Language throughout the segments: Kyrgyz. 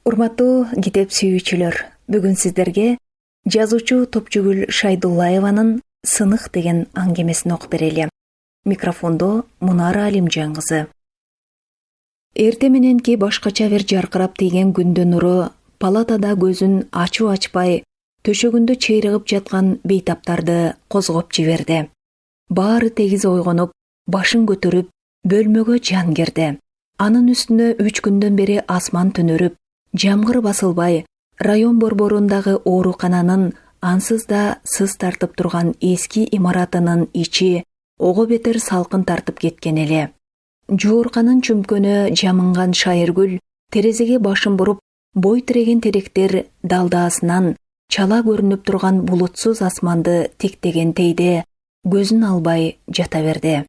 Урматтуу китеп сүйүүчүлөр, бүгүн сиздерге жазуучу Топчугүл Шайдуллаеванын «Сынык» деген аңгемесин окуп берели. Микрофондо Мунара Алимжан кызы. Эрте мененки башкача бир жаркырап тийген күндүн нуру палатада көзүн ачуу ачпай, төшөгүндө чыйрыгып жаткан бейтаптарды козгоп жиберди. Баары тегиз ойгонуп, башын көтөрүп, бөлмөгө жан кирди. Анын үстүнө 3 күндөн бери асман түнөрүп, жамгыр басылбай, район борборундагы оорукананын ансыз да сыз тартып турган эски имаратынын ичи ого бетер салкын тартып кеткен эле. Жуурканын чүмкөнү жамынган Шайыргүл терезеге башын буруп, бой тиреген теректер далдаасынан чала көрүнүп турган булутсуз асманды тиктеген тейде көзүн албай жата берди.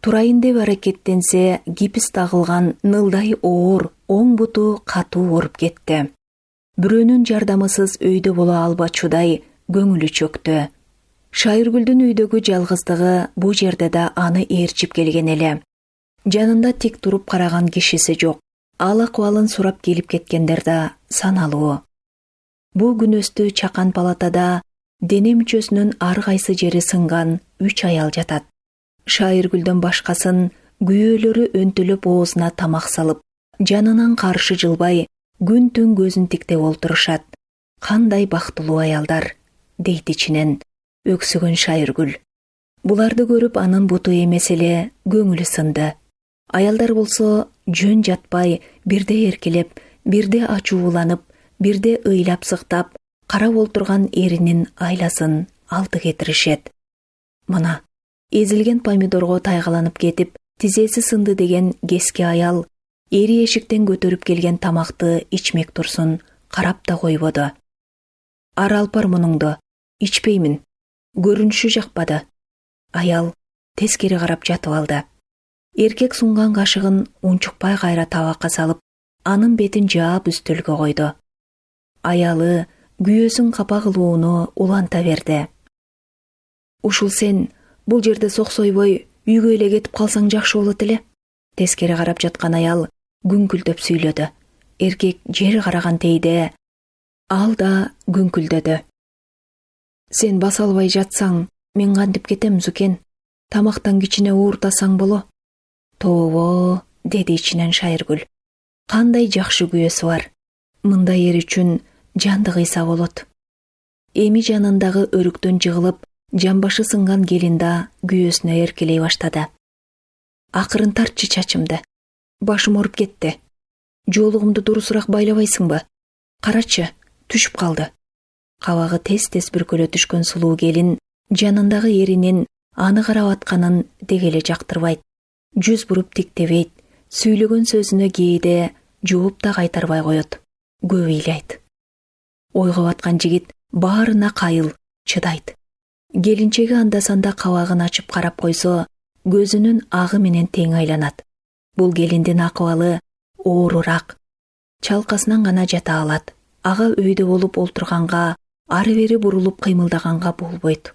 Турайын деп аракеттенсе, гипс тагылган нылдай оор оң буту катуу ооруп кетти. Бирөөнүн жардамысыз өйдө боло албачудай көңүлү чөктү. Шайыргүлдүн үйдөгү жалгыздыгы бу жерде да аны ээрчип келген эле. Жанында тик туруп караган кишиси жок. Ал акыбалын сурап келип кеткендер да саналуу. Бу күнөстүү чакан палатада дене мүчөсүнүн ар кайсы жери сынган 3 аял жатат. Шайыргүлдөн башкасын күйөөлөрү өнтөлөп оозуна тамак салып, жанынан каршы жылбай, күн түн көзүн тиктеп олтурушат. Кандай бактылуу аялдар, дейт ичинен өксүгөн Шайыргүл. Буларды көрүп анын буту эмес эле көңүлү сынды. Аялдар болсо жөн жатпай, бирде эркелеп, бирде ачууланып, бирде ыйлап сыктап, карап олтурган эринин айласын алды кетиришет. Мына эзилген помидорго тайгаланып кетип, тизеси сынды деген кески аял эри эшиктен көтөрүп келген тамакты ичмек турсун карап да койбоду. Ара алпар мунуңду, ичпеймин. Көрүнүшү жакпады. Аял тескери карап жатып алды. Эркек сунган кашыгын унчукпай кайра табакка салып, анын бетин жаап үстөлгө койду. Аялы күйөөсүн капа кылууну уланта берди. Ушул сен бул жерде соксойбой үйгө эле кетип калсаң жакшы болот эле. Тескери карап жаткан аял күңкүлдөп сүйлөдү. Эркек жер караган тейде ал да күңкүлдөдү. Сен баса албай жатсаң, мен кантип кетем Зукен? Тамактан кичине ууртасаң боло. Тобо, деди ичинен Шайыргүл. Кандай жакшы күйөөсү бар. Мындай эр үчүн жанды кыйса болот. Эми жанындагы өрүктөн жыгылып, жамбашы сынган келин да күйөөсүнө эркелей баштады. Акырын тартчы чачымды. Башым ооруп кетти. Жоолугумду дурусураак байлабайсыңбы? Карачы, түшүп калды. Кабагы тез-тез бүркөлө түшкөн сулуу келин жанындагы эринин аны карап атканын дегеле жактырбайт. Жүз буруп тиктебейт. Сүйлөгөн сөзүнө кээде жооп да кайтарбай коет. Көп ыйлайт. Ойго баткан жигит баарына кайыл, чыдайт. Келинчеги анда-санда кабагын ачып карап койсо, көзүнүн агы менен тең айланат. Бул келиндин акыбалы оорураак. Чалкасынан гана жата алат. Ага өйдө болуп олтурганга, ары-бери бурулуп кыймылдаганга болбойт.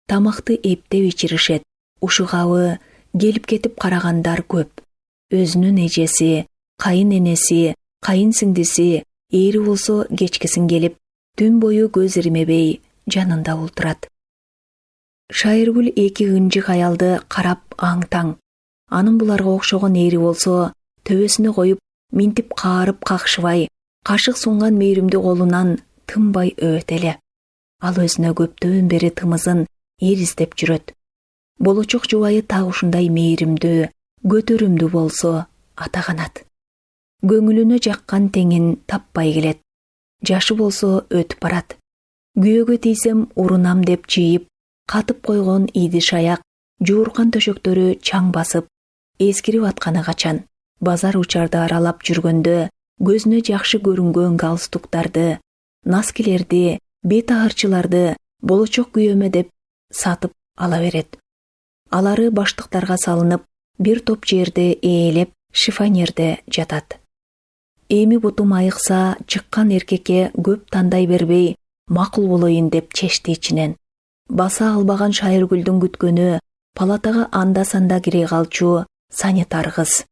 Тамакты эптеп ичиришет. Ушугабы келип кетип карагандар көп. Өзүнүн эжеси, кайын энеси, кайын сиңдиси, эри болсо кечкисин келип, түн бою көз ирмебей жанында олтурат. Шайыргүл 2 ынжык аялды карап аң-таң. Анын буларга окшогон эри болсо, төбөсүнө коюп, минтип каарып какшыбай, кашык сунган мейримдүү колунан тынбай өбөт эле. Ал өзүнө көптөн бери тымызын эр издеп жүрөт. Болочок жубайы так ушундай мейримдүү, көтөрүмдүү болсо атаганат. Көңүлүнө жаккан теңин таппай келет. Жашы болсо өтүп барат. Күйөөгө тийсем урунам деп жийип, катып койгон идиш аяк, жууркан төшөктөрү чаң басып, эскирип атканы качан. Базар учарды аралап жүргөндө көзүнө жакшы көрүнгөн галстуктарды, носкилерди, бет аарчыларды болочок күйөөмө деп сатып ала берет. Алары баштыктарга салынып, бир топ жерде ээлеп, шифонерде жатат. Эми бутум айыкса, чыккан эркекке көп тандай бербей, макул болоюн деп чечти ичинен. Баса албаган Шайыргүлдүн күткөнү палатага анда-санда кире калчу санитар кыз.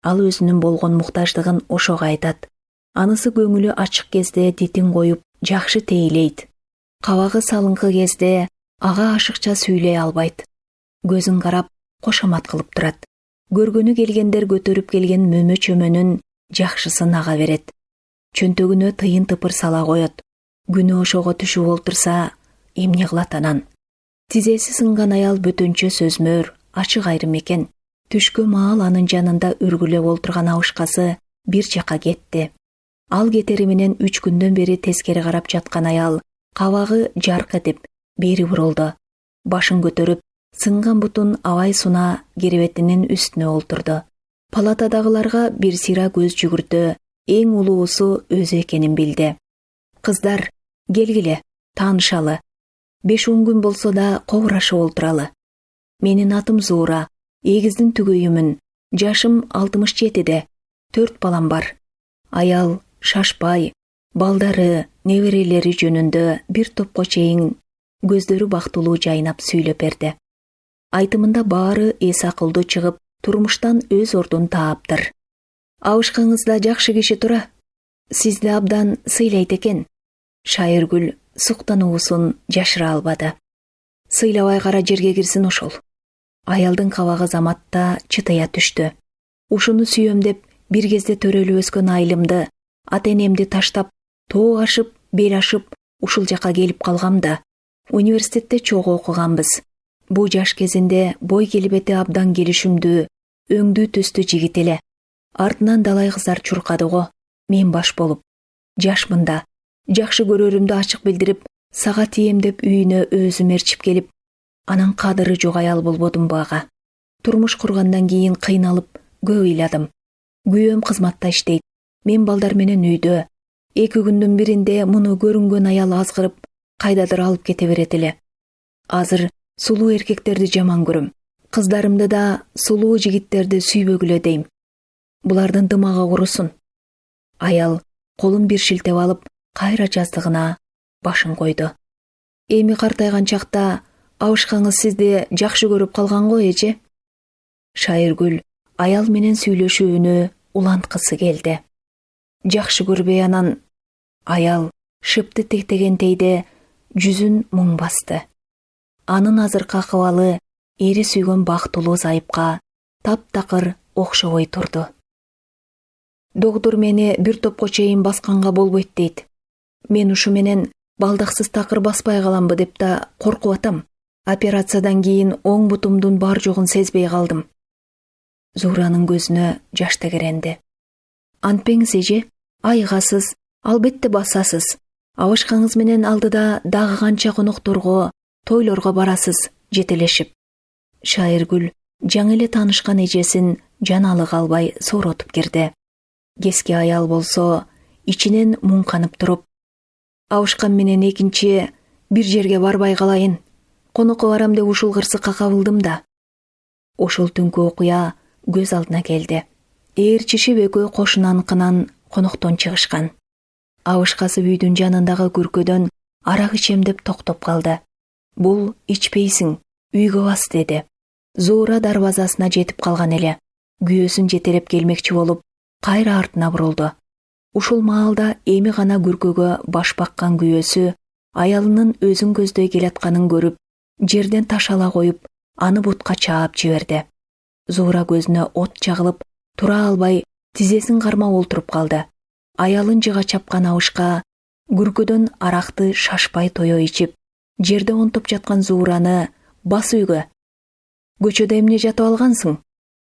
Ал өзүнүн болгон муктаждыгын ошого айтат. Анысы көңүлү ачык кезде дитин коюп, жакшы тейлейт. Кабагы салыңкы кезде ага ашыкча сүйлөй албайт. Көзүн карап, кошомат кылып турат. Көргөнү келгендер көтөрүп келген мөмө чөмөнүн жакшысын ага берет. Чөнтөгүнө тыйын тыпыр сала коет. Күнү ошого түшүп олтурса, эмне кылат анан? Тизеси сынган аял бөтөнчө сөзмөр, ачык айрым экен. Түшкө маал анын жанында үргүлөп олтурган абышкасы бир жака кетти. Ал кетери менен 3 күндөн бери тескери карап жаткан аял кабагы жарк этип бери бурулду. Башын көтөрүп, сынган бутун абай суна керебетинин үстүнө олтурду. Палатадагыларга бир сыйра көз жүгүртө, эң улуусу өзү экенин билди. Кыздар, келгиле, таанышалы. 5-10 күн болсо да кобурашып олтуралы. Менин атым Зуура, эгиздин түгөйүмүн. Жашым 67-де. 4 балам бар. Аял шашпай, балдары, неберелери жөнүндө бир топко чейин көздөрү бактылуу жайнап сүйлөп берди. Айтымында баары эс акылдуу чыгып, турмуштан өз ордун тааптыр. Абышкаңыз да жакшы киши тура. Сизди абдан сыйлайт экен. Шайыргүл суктануусун жашыра албады. Сыйлабай кара жерге кирсин ошол. Аялдын кабагы заматта чытыя түштү. Ушуну сүйөм деп бир кезде төрөлүп өскөн айылымды, ата-энемди таштап, тоо ашып, бел ашып, ушул жака келип калгам да. Университетте чогуу окуганбыз. Бу жаш кезинде бой келбети абдан келишимдүү, өңдүү төстүү жигит эле. Артынан далай кыздар чуркады го. Мен баш болуп. Жашмын да. Жакшы көрөрүмдү ачык билдирип, сага тием деп үйүнө өзүм ээрчип келип, анан кадыры жок аял болбодум бага. Турмуш кургандан кийин кыйналып, көп ыйладым. Күйөөм кызматта иштейт. Мен балдар менен үйдө. 2 күндүн биринде муну көрүнгөн аял азгырып, кайдадыр алып кете берет эле. Азыр сулуу эркектерди жаман көрөм. Кыздарымды да сулуу жигиттерди сүйбөгүлө дейм. Булардын дымагы курусун. Аял колун бир шилтеп алып, кайра жаздыгына башын койду. Эми картайган чакта абышкаңыз сизди жакшы көрүп калган го, эже? Шайыргүл аял менен сүйлөшүүнү уланткысы келди. Жакшы көрбөй анан аял шыпты тектегентейде жүзүн мұң басты. Анын азыркы акыбалы эри сүйгөн бактылуу зайыпка таптакыр окшобой турду. Доктор мени бир топко чейин басканга болбойт дейт. Мен ушу менен балдаксыз такыр баспай каламбы деп да коркуп атам. Операциядан кийин оң бутумдун бар жогун сезбей калдым. Зууранын көзүнө жаш тегеренди. Антпеңиз, эже, айыгасыз, албетте басасыз. Абышкаңыз менен алдыда дагы канча конокторго, тойлорго барасыз, жетелешип. Шайыргүл жаңы эле таанышкан эжесин жаналык албай сооротуп кирди. Кески аял болсо ичинен муңканып туруп, абышкам менен экинчи бир жерге барбай калайын. Конокко барам деп ушул кырсыкка кабылдым да. Ошол түнкү окуя көз алдына келди. Ээрчишип экөө кошунаныкынан коноктон чыгышкан. Абышкасы үйдүн жанындагы күркөдөн арак ичем деп токтоп калды. Бул ичпейсиң, үйгө бас деди. Зуура дарбазасына жетип калган эле. Күйөөсүн жетелеп келмекчи болуп, кайра артына бурулду. Ушул маалда эми гана күркөгө баш баккан күйөөсү аялынын өзүн көздөй келатканын көрүп, жерден таш ала коюп, аны бутка чаап жиберди. Зуура көзүнө от чагылып, тура албай, тизесин кармап олтуруп калды. Аялын жыга чапкан абышка күркөдөн аракты шашпай тоё ичип, жерде онтоп жаткан Зуураны бас үйгө. Көчөдө эмне жатып алгансың?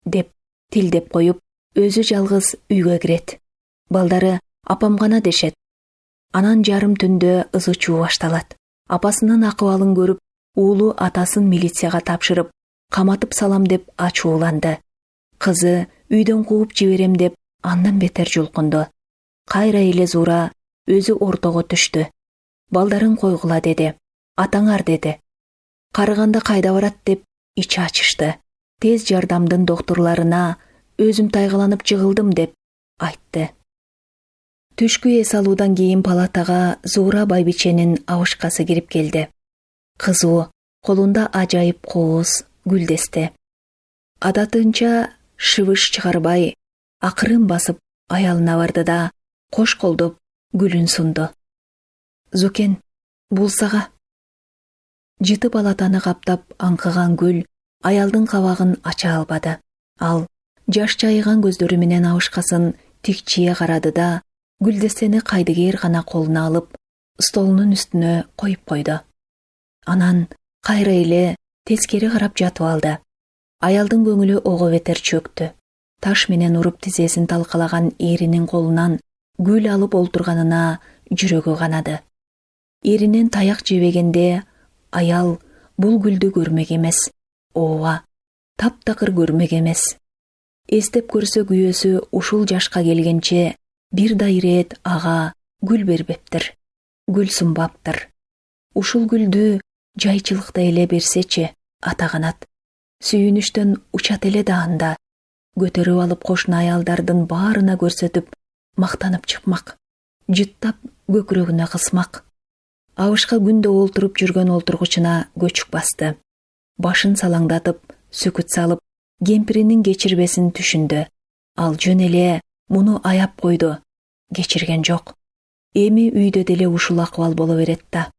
Деп тилдеп коюп, өзү жалгыз үйгө кирет. Балдары апам гана дешет. Анан жарым түндө ызы чуу башталат. Апасынын акыбалын көрүп, уулу атасын милицияга тапшырып, каматып салам деп ачууланды. Кызы үйдөн кууп жиберем деп андан бетер жулкунду. Кайра эле Зуура өзү ортого түштү. Балдарын койгула деди. Атаңар деди. Карыганда кайда барат деп ичи ачышты. Тез жардамдын докторлоруна өзүм тайгаланып жыгылдым деп айтты. Түшкү эс алуудан кийин палатага Зуура байбиченин абышкасы кирип келди. Кызуу, колунда ажайып кооз гүлдесте. Адатынча шыбыш чыгарбай, акырын басып аялына барды да кош колдоп гүлүн сунду. Зукен, бул сага. Жыты балатаны каптап аңкыган гүл аялдын кабагын ача албады. Ал жаш чайыган көздөрү менен абышкасын тикчие карады да, гүлдестени кайдыгер гана колуна алып, столунун үстүнө коюп койду. Анан кайра эле тескери карап жатып алды. Аялдын көңүлү ого бетер чөктү. Таш менен уруп тизесин талкалаган эринин колунан гүл алып олтурганына жүрөгү канады. Эринен таяк жебегенде аял бул гүлдү көрмек эмес. Ооба, таптакыр көрмек эмес. Эстеп көрсө күйөөсү ушул жашка келгенче бир да ирет ага гүл бербептир. Гүл сунбаптыр. Ушул гүлдү жайчылыкта эле берсечи, ата канат. Сүйүнүштөн учат эле да анда. Көтөрүп алып кошуна аялдардын баарына көрсөтүп, мактанып чыкмак. Жыттап көкүрөгүнө кысмак. Абышка күндө олтуруп жүргөн олтургучуна көчүк басты. Башын салаңдатып, сүкүт салып, кемпиринин кечирбесин түшүндү. Ал жөн эле муну аяп койду. Кечирген жок. Эми үйдө деле ушул акыбал боло берет да.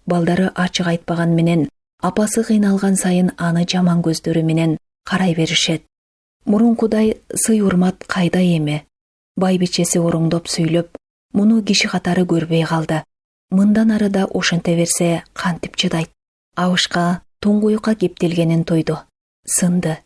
Балдары ачык айтпаган менен, апасы кыйналган сайын аны жаман көздөрү менен карай беришет. Мурункудай сый урмат кайда эми? Байбичеси ороңдоп сүйлөп, муну киши катары көрбөй калды. Мындан ары да ошенте берсе кантип чыдайт? Абышка туңгуюкка кептелгенин тойду. Сынды.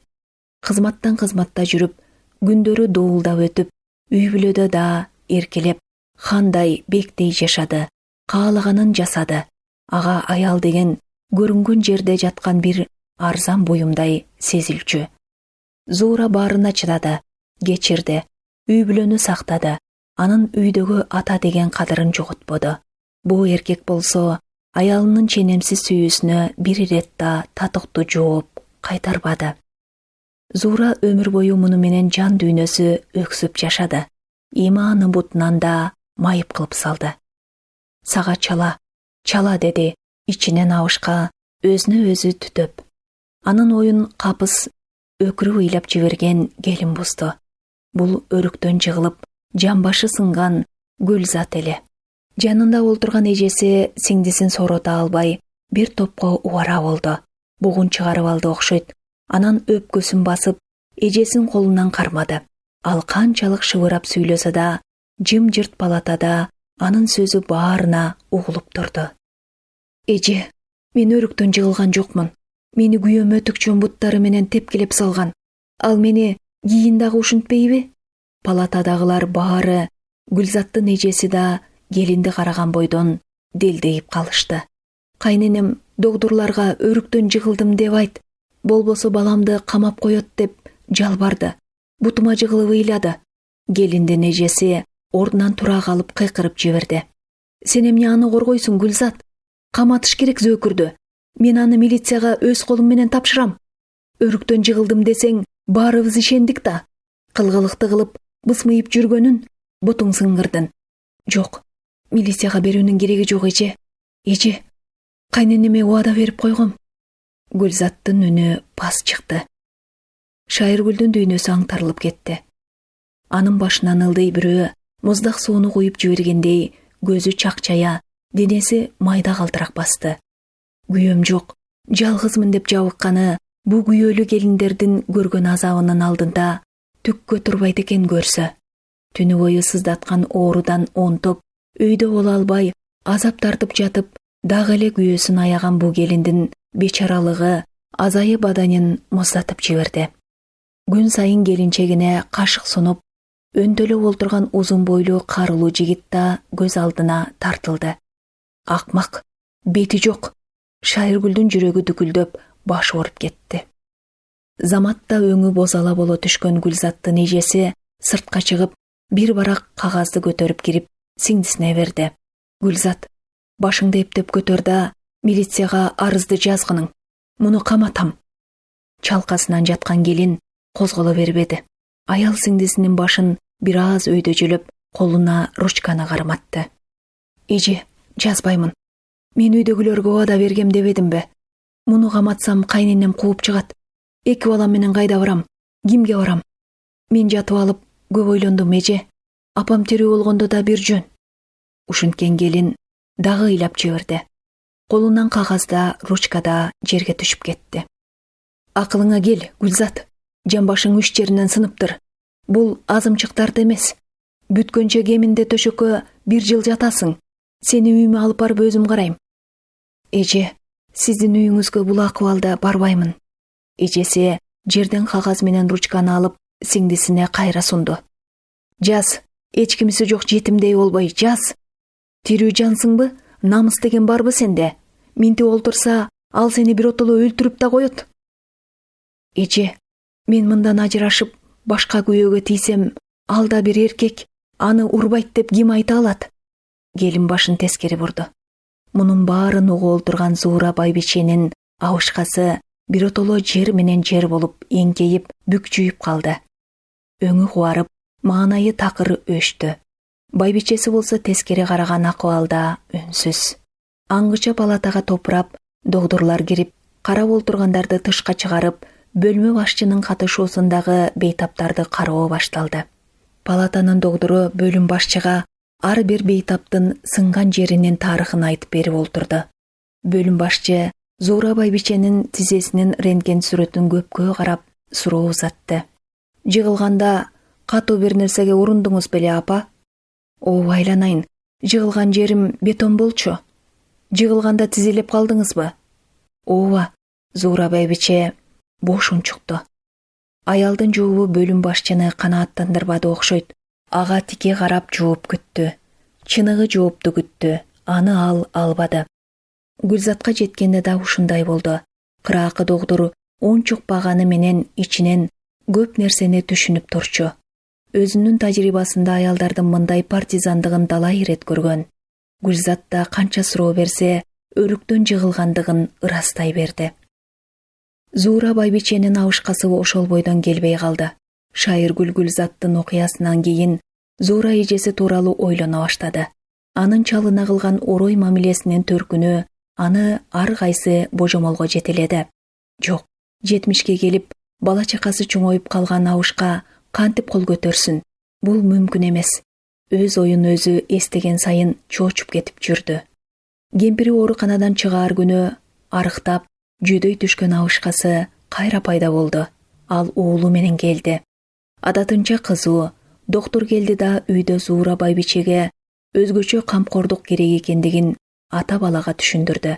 Кызматтан кызматта жүрүп, күндөрү доулдап өтүп, үй бүлөдө да эркелеп, хандай бектей жашады. Каалаганын жасады. Ага аял деген көрүнгөн жерде жаткан бир арзан буюмдай сезилчү. Зуура баарына чыдады, кечирди, үй бүлөнү сактады. Анын үйдөгү ата деген кадырын жоготподу. Бул эркек болсо, аялынын ченемсиз сүйүүсүнө бир ирет да татыктуу жооп кайтарбады. Зуура өмүр бою муну менен жан дүйнөсү өксүп жашады. Иманы бутунан да майып кылып салды. Сага чала, чала деди, ичинен абышка өзүнө өзү түтөп. Анын оюн капыс өкүрүп ыйлап жиберген келин бузду. Бул өрүктөн жыгылып, жамбашы сынган Гүлзат эле. Жанында олтурган эжеси сиңдисин сорота албай, бир топко убара болду. Бугун чыгарып алды окшойт. Анан өпкөсүн басып, эжесин колунан кармады. Ал канчалык шыбырап сүйлөсө да, жым-жырт палатада анын сөзү баарына угулуп турду. Эже, мен өрүктөн жыгылган жокмун. Мени күйөөм өтүкчөн буттары менен тепкилеп салган. Ал мени кийин дагы ушинтпейби? Палатадагылар баары, Гүлзаттын эжеси да келинди караган бойдон делдейип калышты. Кайненем догдурларга өрүктөн жыгылдым деп айт, болбосо баламды камап коет деп жалбарды. Бутума жыгылып ыйлады. Келиндин эжеси ордунан тура калып кыйкырып жиберди. Сен эмне аны коргойсуң, Гүлзат? Каматыш керек зөөкүрдү. Мен аны милицияга өз колум менен тапшырам. Өрүктөн жыгылдым десең, баарыбыз ишендик да. Кылгылыкты кылып, бысмыйып жүргөнүн бутуң сыңгырдын. Жок, милицияга берүүнүн кереги жок, эже. Эже, кайненеме убада берип койгом. Гүлзаттын үнү пас чыкты. Шайыргүлдүн дүйнөсү аңтарылып кетти. Анын башынан ылдый бирөө муздак сууну куюп жибергендей көзү чакчая, денеси майда калтырак басты. Күйөөм жок, жалгызмын деп жабыкканы бу күйөөлүү келиндердин көргөн азабынын алдында түккө турбайт экен көрсө. Түнү бою сыздаткан оорудан онтоп, өйдө боло албай, азап тартып жатып, дагы эле күйөөсүн аяган бу келиндин бечаралыгы азайы баданын муздатып жиберди. Күн сайын келинчегине кашык сунуп, өндөлөп олтурган узун бойлуу карылуу жигит да көз алдына тартылды. Акмак, бети жок. Шайыргүлдүн жүрөгү дүкүлдөп, башы ооруп кетти. Заматта өңү бозала боло түшкөн Гүлзаттын эжеси сыртка чыгып, бир барак кагазды көтөрүп кирип, сиңдисине берди. Гүлзат, башыңды эптеп көтөр да, милицияга арызды жазгының. Муну каматам. Чалкасынан жаткан келин козголо бербеди. Аял сиңдисинин башын бир аз өйдө жөлөп, колуна ручканы карматты. Эже, жазбаймын. Мен үйдөгүлөргө убада бергем дебедимби? Муну каматсам кайненем кууп чыгат. Эки балам менен кайда барам? Кимге барам? Мен жатып алып көп ойлондум, эже. Апам тирүү болгондо да бир жөн. Ушинткен келин дагы ыйлап жиберди. Колунан кагазда, ручкада жерге түшүп кетти. Акылыңа кел, Гүлзат. Жамбашың 3 жеринен сыныптыр. Бул азымчыктарды эмес. Бүткөнчө кеминде төшөккө 1 жыл жатасың. Сени үйүмө алып барып өзүм карайм. Эже, сиздин үйүңүзгө бул акыбалда барбаймын. Эжеси жерден кагаз менен ручканы алып сиңдисине кайра сунду. Жаз, эч кимиси жок жетимдей болбой жаз. Тирүү жансыңбы? Намыс деген барбы сенде? Минтип олтурса, ал сени биротоло өлтүрүп да коет. Эже, мен мындан ажырашып, башка күйөөгө тийсем, ал да бир эркек, аны урбайт деп ким айта алат? Келин башын тескери бурду. Мунун баарын угуп олтурган Зуура байбиченин абышкасы биротоло жер менен жер болуп эңкейип, бүкчүйүп калды. Өңү кубарып, маанайы такыр өштү. Байбичеси болсо тескери караган акыбалда үнсүз. Аңгыча палатага топурап, докторлор кирип, карап олтургандарды тышка чыгарып, бөлмө башчынын катышуусундагы бейтаптарды кароо башталды. Палатанын доктору бөлүм башчыга ар бир бейтаптын сынган жеринин тарыхын айтып берип олтурду. Бөлүм башчы Зуура байбиченин тизесинин рентген сүрөтүн көпкө карап суроо узатты. Жыгылганда катуу бир нерсеге урундуңуз беле, апа? Ооба, айланайын. Жыгылган жерим бетон болчу. Жыгылганда тизелеп калдыңызбы? Ооба. Зуура байбиче бош унчукту. Аялдын жообу бөлүм башчыны канааттандырбады окшойт. Ага тике карап жооп күттү. Чыныгы жоопту күттү. Аны ал албады. Гүлзатка жеткенде да ушундай болду. Кыраакы доктор ончук баганы менен ичинен көп нерсени түшүнүп турчу. Өзүнүн тажрыйбасында аялдардын мындай партизандыгын далай ирет көргөн. Гүлзат да канча суроо берсе, өрүктөн жыгылгандыгын ырастай берди. Зуура байбиченин абышкасы ошол бойдон келбей калды. Шайыргүл Гүлзаттын окуясынан кийин Зуура эжеси тууралуу ойлоно баштады. Анын чалына кылган орой мамилесинин төркүнү аны ар кайсы божомолго жетеледи. Жок, 70ке келип, бала чакасы чоңоюп калган абышка кантип кол көтөрсүн? Бул мүмкүн эмес. Өз оюн өзү эстеген сайын чоочуп кетип жүрдү. Кемпири ооруканадан чыгаар күнү арыктап, жүйдөй түшкөн абышкасы кайра пайда болду. Ал уулу менен келди. Адатынча кызуу, доктор келди да үйдө Зуура байбичеге өзгөчө камкордук керек экендигин ата балага түшүндүрдү.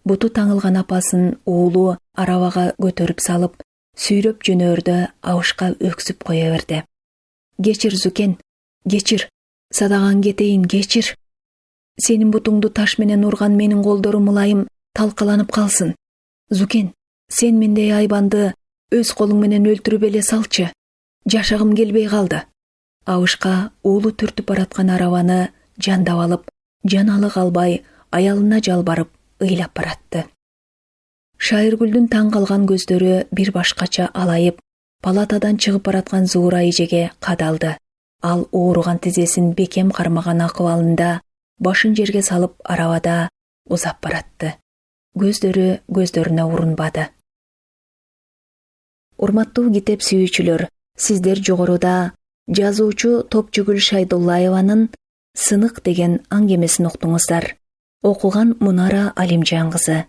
Буту таңылган апасын уулу арабага көтөрүп салып, сүйрөп жөнөөрдө абышка өксүп кое берди. Кечир, Зукен, кечир. Садаган кетейин, кечир. Сенин бутуңду таш менен урган менин колдорум мылайым талкаланып калсын. Зукен, сен мендей айбанды өз колуң менен өлтүрүп эле салчы. Жашагым келбей калды. Абышка уулу түртүп бараткан арабаны жандап алып, жаналы калбай, аялына жалбарып, ыйлап баратты. Шайыргүлдүн таң калган көздөрү бир башкача алайып, палатадан чыгып бараткан Зуура эжеге кадалды. Ал ооруган тизесин бекем кармаган акыбалында башын жерге салып арабада узап баратты. Көздөрү көздөрүнө урунбады. Урматтуу китеп сүйүүчүлөр, сиздер жогоруда жазуучу Топчугүл Шайдуллаеванын «Сынык» деген аңгемесин уктуңуздар. Окуган Мунара Алимжан кызы.